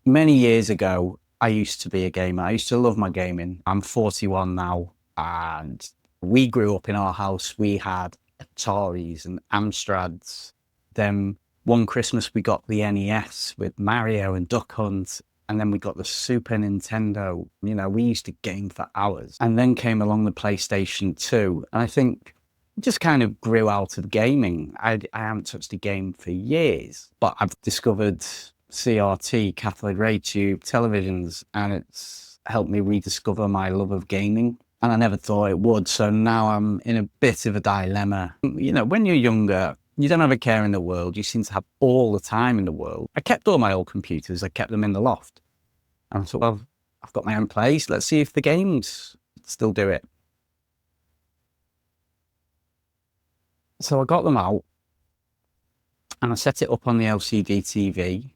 Many years ago, I used to be a gamer. I used to love my gaming. I'm 41 now, and we grew up in our house. We had Ataris and Amstrads. Then one Christmas, we got the NES with Mario and Duck Hunt. And then we got the Super Nintendo. You know, we used to game for hours. And then came along the PlayStation 2. And I think just kind of grew out of gaming. I haven't touched a game for years, but I've discovered CRT, cathode ray tube televisions, and it's helped me rediscover my love of gaming. And I never thought it would. So now I'm in a bit of a dilemma. You know, when you're younger, you don't have a care in the world. You seem to have all the time in the world. I kept all my old computers. I kept them in the loft. And I thought, well, I've got my own place. Let's see if the games still do it. So I got them out and I set it up on the LCD TV,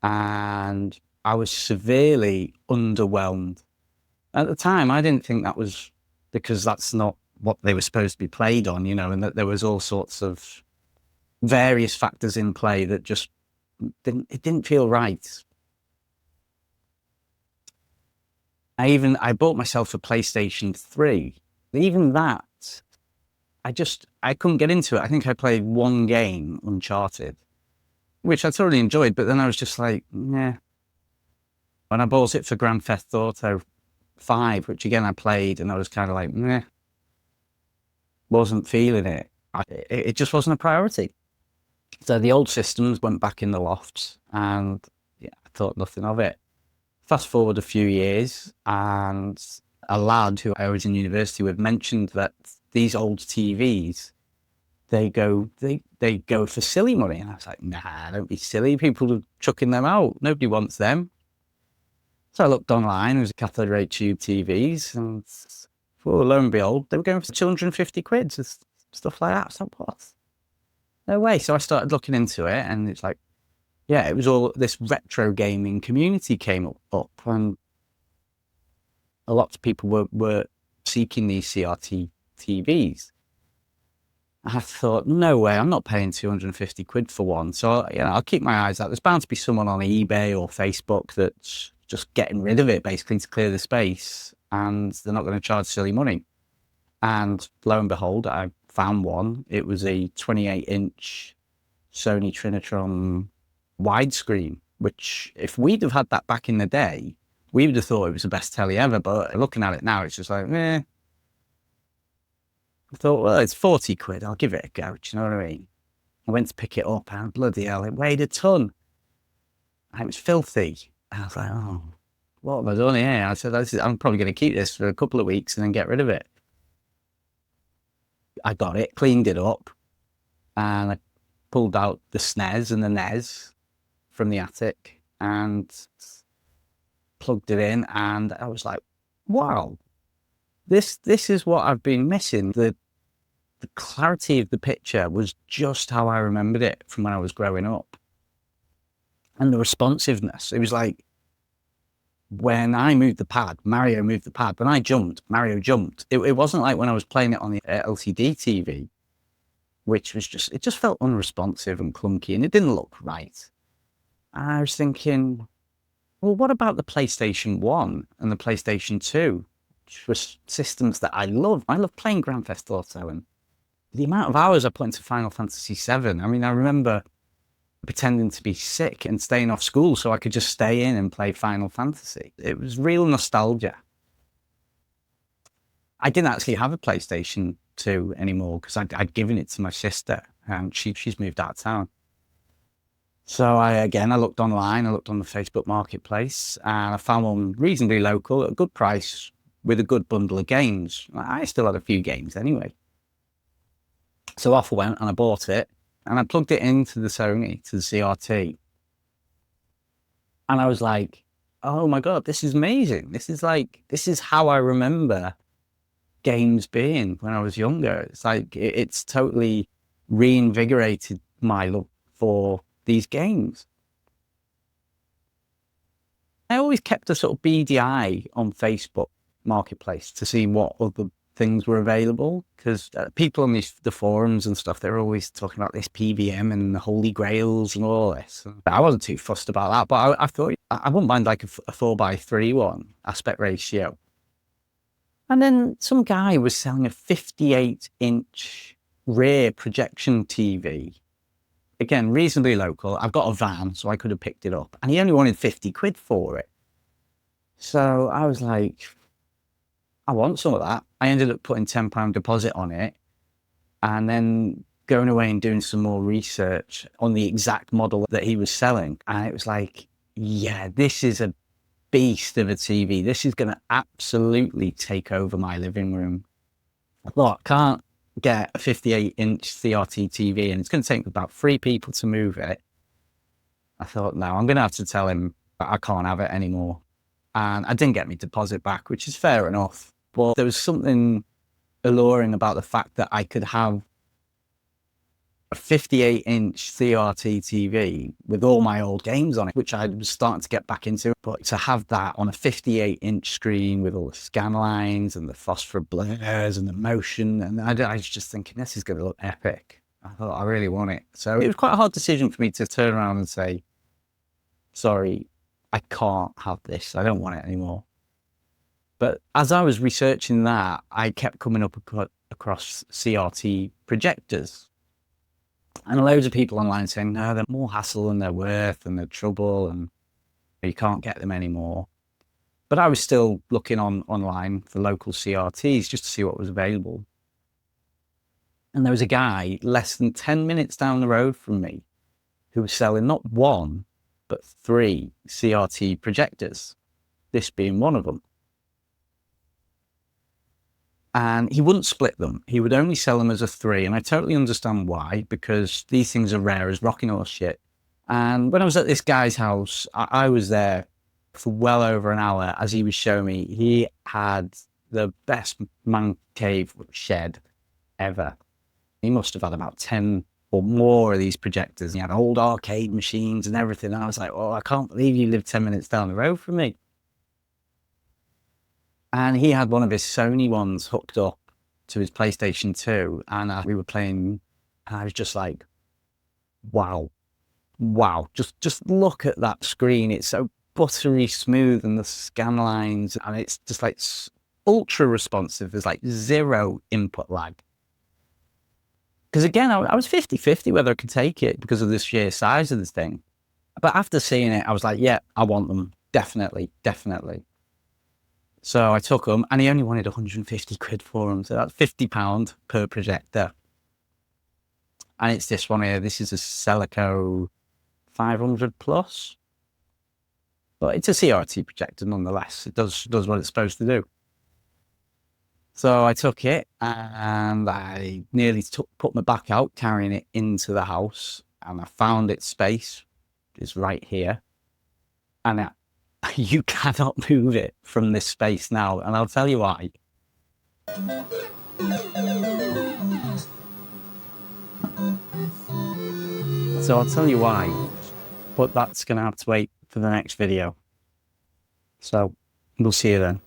and I was severely underwhelmed. At the time, I didn't think that was because that's not what they were supposed to be played on, you know, and that there was all sorts of various factors in play that just didn't feel right. I bought myself a PlayStation 3. Even that, I couldn't get into it. I think I played one game, Uncharted, which I thoroughly enjoyed, but then I was just like, yeah. When I bought it for Grand Theft Auto 5, which again I played, and I was kind of like, meh, wasn't feeling it. It just wasn't a priority. So the old systems went back in the lofts, and yeah, I thought nothing of it. Fast forward a few years, and a lad who I was in university with mentioned that these old TVs, they go for silly money. And I was like, nah, don't be silly. People are chucking them out. Nobody wants them. So I looked online, there was cathode ray tube TVs, and well, lo and behold, they were going for 250 quid, stuff like that. So what? No way. So I started looking into it, and it's like, yeah, it was all this retro gaming community came up, and a lot of people were seeking these CRT TVs. I thought, no way, I'm not paying 250 quid for one. So, you know, I'll keep my eyes out. There's bound to be someone on eBay or Facebook that's just getting rid of it, basically, to clear the space, and they're not going to charge silly money. And lo and behold, I found one. It was a 28-inch Sony Trinitron widescreen, which if we'd have had that back in the day, we would have thought it was the best telly ever. But looking at it now, it's just like, eh. I thought, well, it's 40 quid. I'll give it a go. Do you know what I mean? I went to pick it up, and bloody hell, it weighed a ton. It was filthy. I was like, oh, what have I done here? I said, I'm probably going to keep this for a couple of weeks and then get rid of it. I got it, cleaned it up, and I pulled out the SNES and the NES from the attic and plugged it in, and I was like, wow, this is what I've been missing. The clarity of the picture was just how I remembered it from when I was growing up. And the responsiveness, it was like, when I moved the pad, Mario moved the pad. When I jumped, Mario jumped. It wasn't like when I was playing it on the LCD TV, which was it just felt unresponsive and clunky, and it didn't look right. I was thinking, well, what about the PlayStation 1 and the PlayStation 2, which were systems that I love. I love playing Grand Theft Auto, and the amount of hours I put into Final Fantasy VII. I mean, I remember pretending to be sick and staying off school so I could just stay in and play Final Fantasy. It was real nostalgia. I didn't actually have a PlayStation 2 anymore because I'd given it to my sister, and she's moved out of town. So I looked online, I looked on the Facebook Marketplace, and I found one reasonably local at a good price with a good bundle of games. I still had a few games anyway. So off I went, and I bought it, and I plugged it into the Sony, to the CRT. And I was like, oh my God, this is amazing. This is how I remember games being when I was younger. It's like, it's totally reinvigorated my love for these games. I always kept a sort of beady eye on Facebook Marketplace to see what other things were available, because people on the forums and stuff, they were always talking about this PVM and the Holy Grails and all this. I wasn't too fussed about that, but I thought I wouldn't mind like a 4:3 one aspect ratio. And then some guy was selling a 58-inch rear projection TV. Again, reasonably local. I've got a van, so I could have picked it up. And he only wanted 50 quid for it. So I was like, I want some of that. I ended up putting £10 deposit on it and then going away and doing some more research on the exact model that he was selling. And it was like, yeah, this is a beast of a TV. This is going to absolutely take over my living room. I thought, I can't get a 58-inch CRT TV and it's going to take about 3 people to move it. I thought, no, I'm going to have to tell him that I can't have it anymore. And I didn't get my deposit back, which is fair enough. But there was something alluring about the fact that I could have a 58-inch CRT TV with all my old games on it, which I was starting to get back into. But to have that on a 58-inch screen with all the scan lines and the phosphor blurs and the motion, and I was just thinking, this is going to look epic. I thought, I really want it. So it was quite a hard decision for me to turn around and say, sorry, I can't have this. I don't want it anymore. But as I was researching that, I kept coming up across CRT projectors. And loads of people online saying, no, they're more hassle than they're worth and they're trouble and you can't get them anymore. But I was still looking online for local CRTs just to see what was available. And there was a guy less than 10 minutes down the road from me who was selling not 1, but 3 CRT projectors, this being one of them. And he wouldn't split them. He would only sell them as a 3. And I totally understand why, because these things are rare as rocking horse shit. And when I was at this guy's house, I was there for well over an hour as he was showing me. He had the best man cave shed ever. He must have had about 10 or more of these projectors. He had old arcade machines and everything. And I was like, oh, I can't believe you live 10 minutes down the road from me. And he had one of his Sony ones hooked up to his PlayStation 2. And we were playing, and I was just like, wow, just look at that screen. It's so buttery smooth and the scan lines, and it's just like ultra responsive. There's like 0 input lag. Because again, I was 50-50 whether I could take it because of the sheer size of this thing. But after seeing it, I was like, yeah, I want them. Definitely. So I took them, and he only wanted 150 quid for them. So that's £50 per projector. And it's this one here. This is a Celico 500 plus. But it's a CRT projector nonetheless. It does what it's supposed to do. So I took it, and I nearly put my back out carrying it into the house. And I found its space. It's right here. And you cannot move it from this space now, and I'll tell you why. So I'll tell you why, but that's going to have to wait for the next video. So we'll see you then.